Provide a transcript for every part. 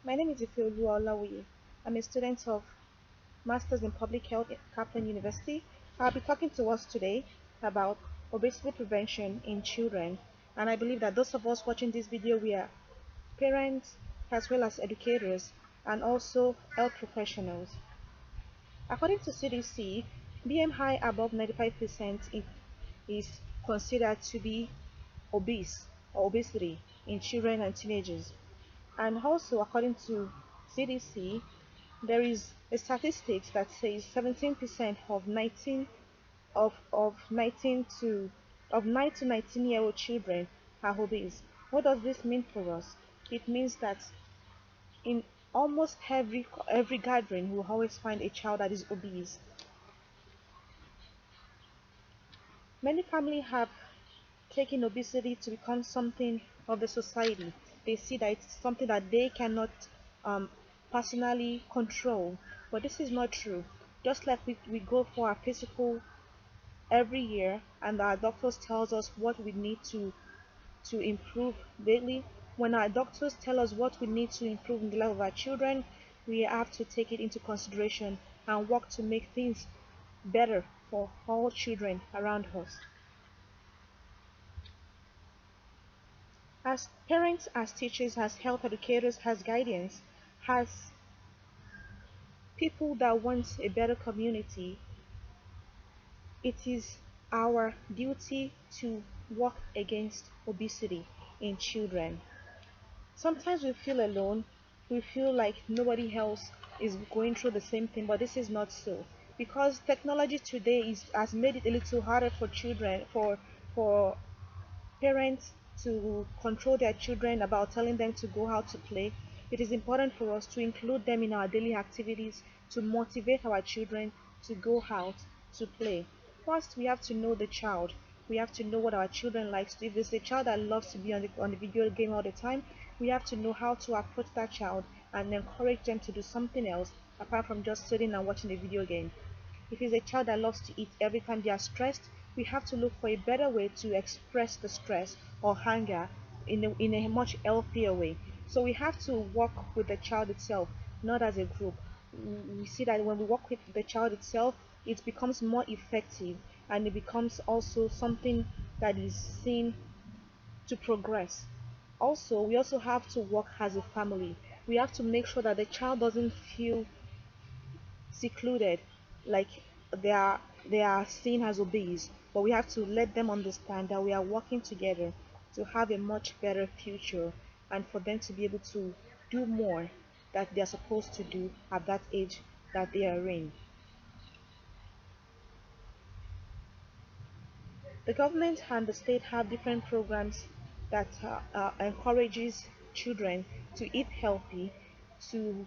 My name is IfeoluwaOlawuyi. I'm a student of Masters in Public Health at Kaplan University. I'll be talking to us today about obesity prevention in children. And I believe that those of us watching this video, we are parents as well as educators and also health professionals. According to CDC, BMI above 95% is considered to be obese or obesity in children and teenagers. And also, according to CDC, there is a statistics that says 17% of 19 to of 9 to 19-year-old children are obese. What does this mean for us? It means that in almost every gathering, we'll always find a child that is obese. Many families have taken obesity to become something of the society. They see that it's something that they cannot um, personally control. But this is not true. Just like we go for our physical every year and our doctors tells us what we need to improve daily, when our doctors tell us what we need to improve in the life of our children, we have to take it into consideration and work to make things better for all children around us. As parents, as teachers, as health educators, as guardians, as people that want a better community, it is our duty to work against obesity in children. Sometimes we feel alone, we feel like nobody else is going through the same thing, but this is not so. Because technology today has made it a little harder for children, for parents to control their children about telling them to go out to play. It is important for us to include them in our daily activities to motivate our children to go out to play. First, we have to know the child. We have to know what our children likes. If there's a child that loves to be on the video game all the time, we have to know how to approach that child and encourage them to do something else apart from just sitting and watching a video game. If it's a child that loves to eat every time they are stressed, we have to look for a better way to express the stress or hunger in a much healthier way. So we have to work with the child itself, not as a group. We see that when we work with the child itself, it becomes more effective and it becomes also something that is seen to progress. Also, we also have to work as a family. We have to make sure that the child doesn't feel secluded, like they are seen as obese, but we have to let them understand that we are working together to have a much better future and for them to be able to do more that they are supposed to do at that age that they are in. The government and the state have different programs that encourages children to eat healthy, to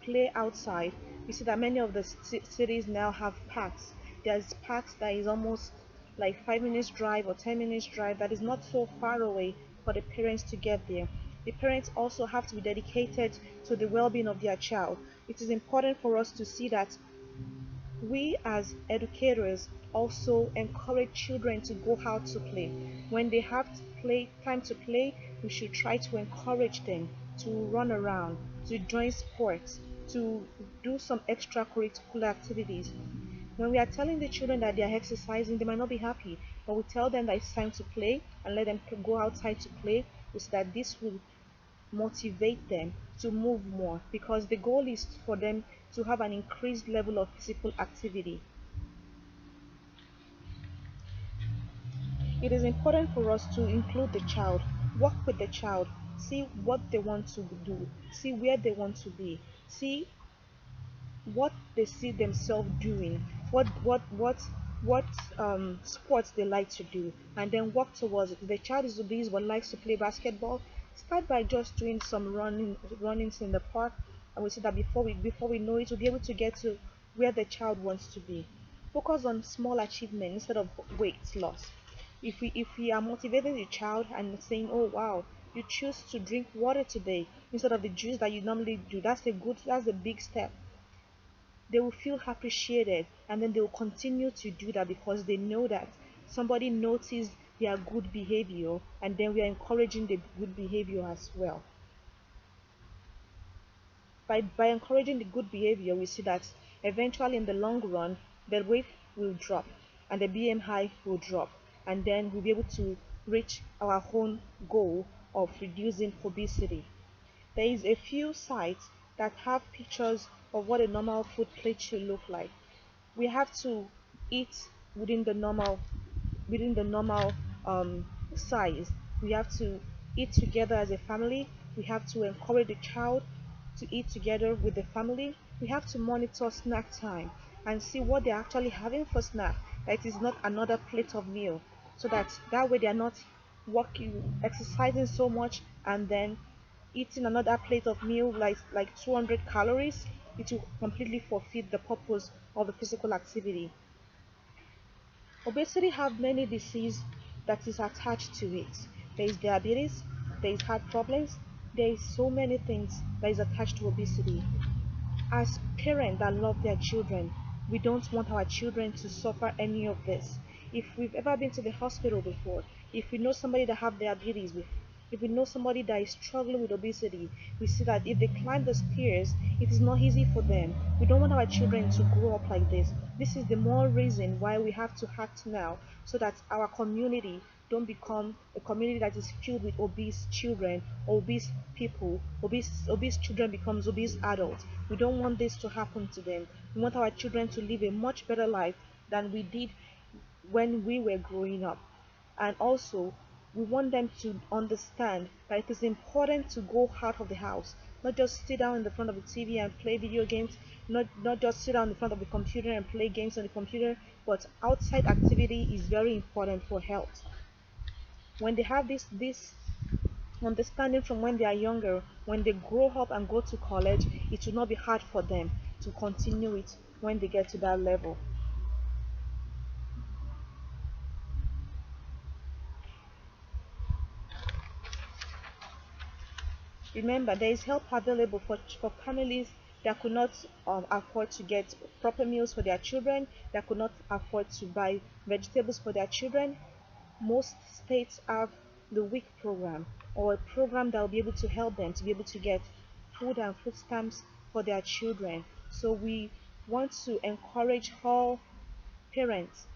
play outside. You see that many of the cities now have parks. There's parks that is almost like 5 minutes drive or 10 minutes drive that is not so far away for the parents to get there. The parents also have to be dedicated to the well-being of their child. It is important for us to see that we as educators also encourage children to go out to play. When they have time to play, we should try to encourage them to run around, to join sports, to do some extracurricular activities. When we are telling the children that they are exercising, they might not be happy, but we tell them that it's time to play and let them go outside to play, so that this will motivate them to move more, because the goal is for them to have an increased level of physical activity. It is important for us to include the child, work with the child, see what they want to do, see where they want to be, see what they see themselves doing, what sports they like to do, and then work towards it. If the child is obese but likes to play basketball, start by just doing some runnings in the park, and we see that before we know it, we'll be able to get to where the child wants to be. Focus on small achievement instead of weight loss. If we are motivating the child and saying, oh wow, you choose to drink water today instead of the juice that you normally do, that's a big step. They will feel appreciated, and then they will continue to do that because they know that somebody noticed their good behavior, and then we are encouraging the good behavior as well. By encouraging the good behavior, we see that eventually in the long run, the weight will drop and the BMI will drop, and then we'll be able to reach our own goal of reducing obesity. There is a few sites that have pictures of what a normal food plate should look like. We have to eat within the normal within the normal size. We have to eat together as a family. We have to encourage the child to eat together with the family. We have to monitor snack time and see what they're actually having for snack. That it is not another plate of meal, so that way they are not working, exercising so much and then eating another plate of meal like 200 calories. It will completely forfeit the purpose of the physical activity. Obesity have many diseases that is attached to it. There is diabetes, there is heart problems, there is so many things that is attached to obesity. As parents that love their children, we don't want our children to suffer any of this. If we've ever been to the hospital before, if we know somebody that have diabetes, if we know somebody that is struggling with obesity, we see that if they climb the stairs, it is not easy for them. We don't want our children to grow up like this. This is the more reason why we have to act now, so that our community don't become a community that is filled with obese children, obese people. Obese children becomes obese adults. We don't want this to happen to them. We want our children to live a much better life than we did when we were growing up. And also, we want them to understand that it is important to go out of the house, not just sit down in the front of the TV and play video games, not just sit down in front of the computer and play games on the computer, but outside activity is very important for health. When they have this understanding from when they are younger, when they grow up and go to college, it will not be hard for them to continue it when they get to that level. Remember, there is help available for families that could not afford to get proper meals for their children, that could not afford to buy vegetables for their children. Most states have the WIC program, or a program that will be able to help them to be able to get food and food stamps for their children. So we want to encourage all parents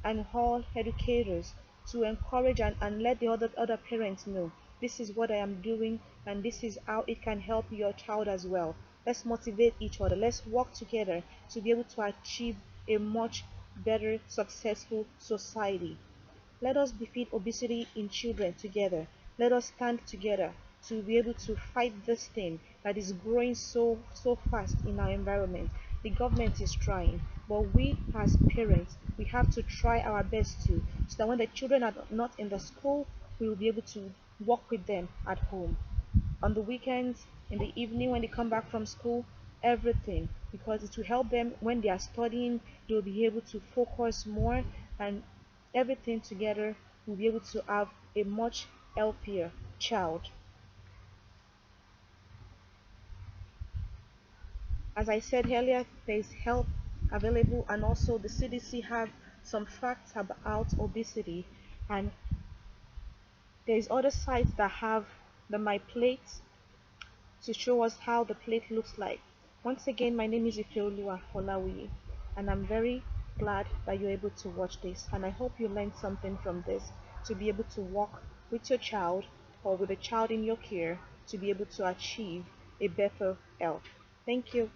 and all educators to encourage and let the other parents know this is what I am doing and this is how it can help your child as well. Let's motivate each other. Let's work together to be able to achieve a much better, successful society. Let us defeat obesity in children together. Let us stand together to be able to fight this thing that is growing so fast in our environment. The government is trying, but we as parents, we have to try our best too, so that when the children are not in the school, we will be able to work with them at home, on the weekends, in the evening when they come back from school, everything, because it will help them when they are studying. They'll be able to focus more, and everything together will be able to have a much healthier child. As I said earlier, there is help available, and also the CDC have some facts about obesity, and there is other sites that have the my plate to show us how the plate looks like. Once again, my name is IfeoluwaOlawuyi, and I'm very glad that you're able to watch this, and I hope you learned something from this to be able to work with your child or with a child in your care to be able to achieve a better health. Thank you.